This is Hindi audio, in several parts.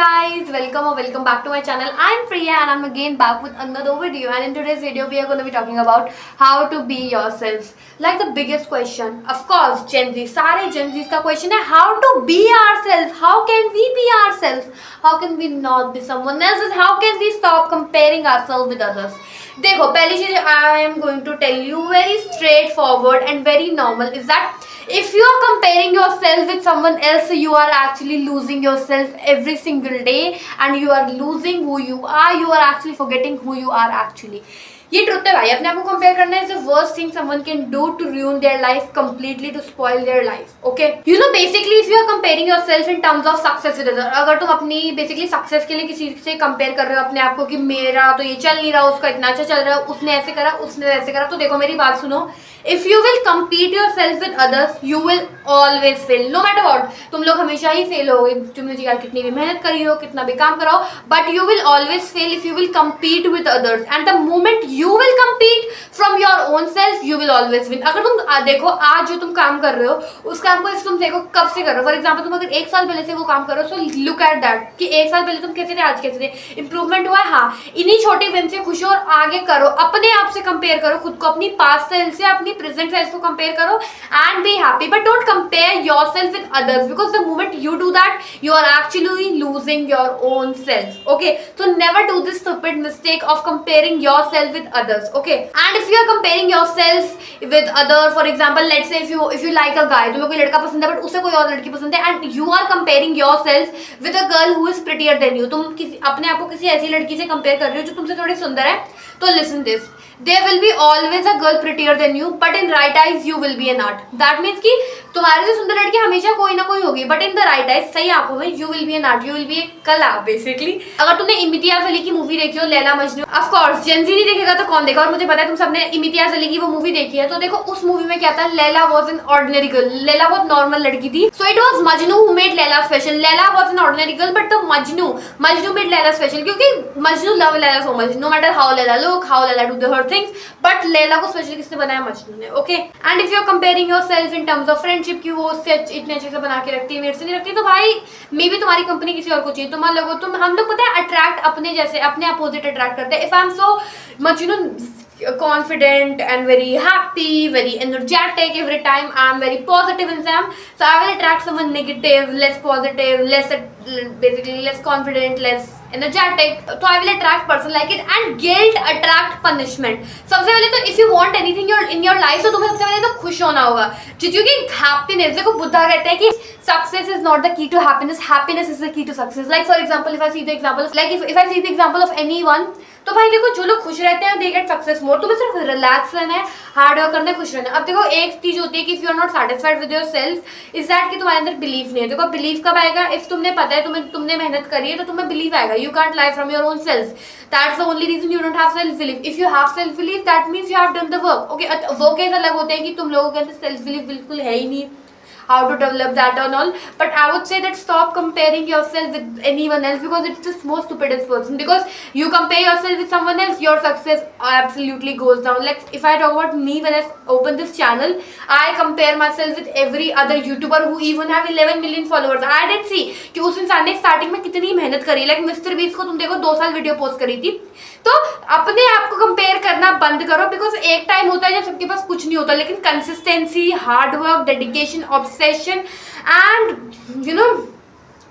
guys, welcome or welcome back to my channel. I'm Priya and I'm again back with another video, and in today's video we are going to be talking about how to be yourselves. Like the biggest question, of course, Gen Z, सारे Gen Z's का question है how to be ourselves. How can we be ourselves? How can we not be someone else? And how can we stop comparing ourselves with others? देखो, पहली चीज I am going to tell you very straightforward and very normal is that if you are comparing yourself with someone else, you are actually losing yourself every single day and you are losing who you are. You are actually forgetting who you are actually. ये ट्रुथ है भाई, अपने आप को कंपेयर करना is the worst thing someone can do to ruin their life completely, to spoil their life. Okay, you know, basically if you are comparing yourself in terms of success with other, अगर तुम अपनी बेसिकली सक्सेस के लिए किसी से कंपेयर कर रहे हो अपने आप को कि मेरा तो ये चल नहीं रहा, उसका इतना अच्छा चल रहा है, उसने ऐसे करा, उसने वैसे करा, तो देखो मेरी बात सुनो, if you will compete yourself with others you will always fail, no matter what. तुम लोग हमेशा ही फेल होगे, तुमने यार कितनी भी मेहनत करी हो, कितना भी काम कराओ, but you will always fail if you will compete with others. And the moment you will compete from your own self you will always win. अगर तुम देखो आज जो तुम काम कर रहे हो उस काम को इस तुम देखो कब से कर रहे हो, फॉर एग्जाम्पल तुम अगर एक साल पहले से वो काम करो, सो लुक एट दैट कि एक साल पहले तुम कैसे थे, आज कैसे थे, इंप्रूवमेंट हुआ है. हाँ, इन्हीं छोटे विन से खुश हो और आगे करो, अपने आप से कंपेयर करो खुद को, अपनी पास्ट सेल्फ से अपनी प्रेजेंट सेल्फ को कंपेयर करो and be happy, but don't compare yourself with others because the moment you do that you are actually losing your own self. Okay, so never do this stupid mistake of comparing yourself with others. Okay, and if you are comparing yourself with other, for example let's say if you like a guy, तुम्हें कोई लड़का पसंद है बट उसे कोई और लड़की पसंद है, and you are comparing yourself with a girl who is prettier than you, तुम किसी अपने आप को किसी ऐसी लड़की से कंपेयर कर रहे हो जो तुमसे थोड़ी सुंदर है, तो listen this, there will be always a girl prettier than you but in right eyes you will be a nut. That means कि तुम्हारे से सुंदर लड़की हमेशा कोई ना कोई होगी, but in the right eyes, सही आंखों में, you will be an art, you will be a कला बेसिकली. अगर तुमने इम्तियाज अली की मूवी देखी हो लैला मजनू, ऑफ कोर्स जेन ज़ी नहीं देखेगा तो कौन देखा, और मुझे पता है तुम सबने इम्तियाज अली की वो मूवी देखी है, तो देखो उस मूवी में क्या था, Laila was an ordinary girl, Laila बहुत नॉर्मल लड़की थी, so it was Majnu who made Laila special. Laila was an ordinary girl but the Majnu made Laila special, क्योंकि Majnu love Laila so much, no matter how Laila look, how Laila do the her things, but Laila को स्पेशल किसने बनाया, मजनू ने. Okay, and if you are comparing yourself in terms of friendship की वो उससे इतने अच्छे से बना के रखती है, मेरे से नहीं रखती, तो भाई मे भी तुम्हारी कंपनी किसी और को चाहिए. तुम लोगों हम लोग पता है अट्रैक्ट अपने जैसे अपने अपोजिट अट्रैक्ट करते हैं. If I am so much confident and very happy, very energetic every time, I am very positive in Sam, so I will attract someone negative, less positive, basically less confident, less energetic, so I will attract person like it. And guilt attract punishment. सबसे पहले तो if you want anything in your life तो तुम्हें सबसे पहले तो खुश होना होगा, क्योंकि happiness, देखो बुद्धा कहते हैं कि success is not the key to happiness, happiness is the key to success. Like for example if I see the example of anyone, तो भाई देखो जो लोग खुश रहते हैं दे गेट सक्सेस मोर. तुम्हें सिर्फ रिलैक्स रहना है, हार्ड वर्क करना है, खुश रहना है. अब देखो एक चीज होती है कि if you are not satisfied with yourself is that कि तुम्हारे अंदर बिलीफ नहीं है. देखो बिलीफ कब आएगा, इफ तुमने पता है तुमने मेहनत करी है तो तुम्हें बिलीफ आएगा. You can't lie from your own self, that's the only reason you don't have self belief. If you have self belief that means you have done the work. Okay, वो केस अलग होते हैं कि तुम लोगों के अंदर सेल्फ बिलीफ बिल्कुल है ही नहीं, how to develop that and all, but I would say that stop comparing yourself with anyone else because it's the most stupidest person. Because you compare yourself with someone else, your success absolutely goes down. Like if I talk about me, when I open this channel, I compare myself with every other YouTuber who even have 11 million followers. I did see कि उस इंसान ने स्टार्टिंग में कितनी मेहनत करी. लाइक मिस्टर बीस्ट को तुम देखो 2 साल वीडियो पोस्ट करी थी. तो अपने आप को कंपेयर करना बंद करो, बिकॉज एक टाइम होता है जब सबके पास कुछ नहीं होता, लेकिन consistency, hard work, dedication, obsession and you know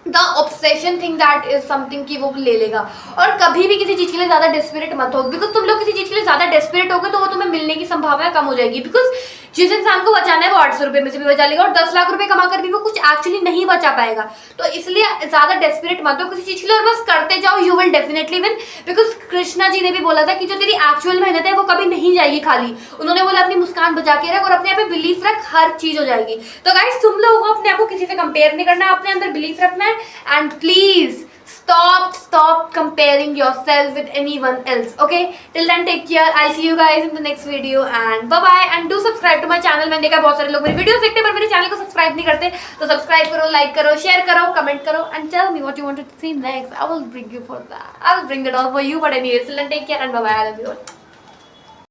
the obsession thing that is something कि वो ले लेगा. और कभी भी किसी चीज के लिए ज्यादा डेस्परेट मत हो, बिकॉज तुम लोग किसी चीज के लिए ज्यादा डेस्परेट होगे तो वो तुम्हें मिलने की संभावना कम हो जाएगी. बिकॉज जिस इंसान को बचाना है वो 800 रुपए में से भी बचा लेगा और 10 लाख रुपए कमा कर भी वो कुछ एक्चुअली नहीं बचा पाएगा. तो इसलिए ज्यादा डेस्परेट मत हो किसी चीज के लिए और बस करते जाओ, you will definitely win. Because Krishna ji ने भी बोला था कि जो तेरी एक्चुअल मेहनत है वो कभी नहीं जाएगी खाली. उन्होंने बोला अपनी मुस्कान बचा के रख और अपने आप पे बिलीफ रख, हर चीज हो जाएगी. तो गाइस तुम लोगों को अपने आप को किसी से कंपेयर नहीं करना, अपने अंदर बिलीफ रखना है. And please stop comparing yourself with anyone else. Okay, till then take care. I'll see you guys in the next video and bye bye. And do subscribe to my channel. मैंने देखा बहुत सारे लोग मेरी वीडियोस देखते हैं पर मेरे चैनल को सब्सक्राइब नहीं करते, तो सब्सक्राइब करो, लाइक करो, शेयर करो, कमेंट करो and tell me what you want to see next. I will bring you for that. I will bring it all for you. But anyways, till then take care and bye bye. I love you all.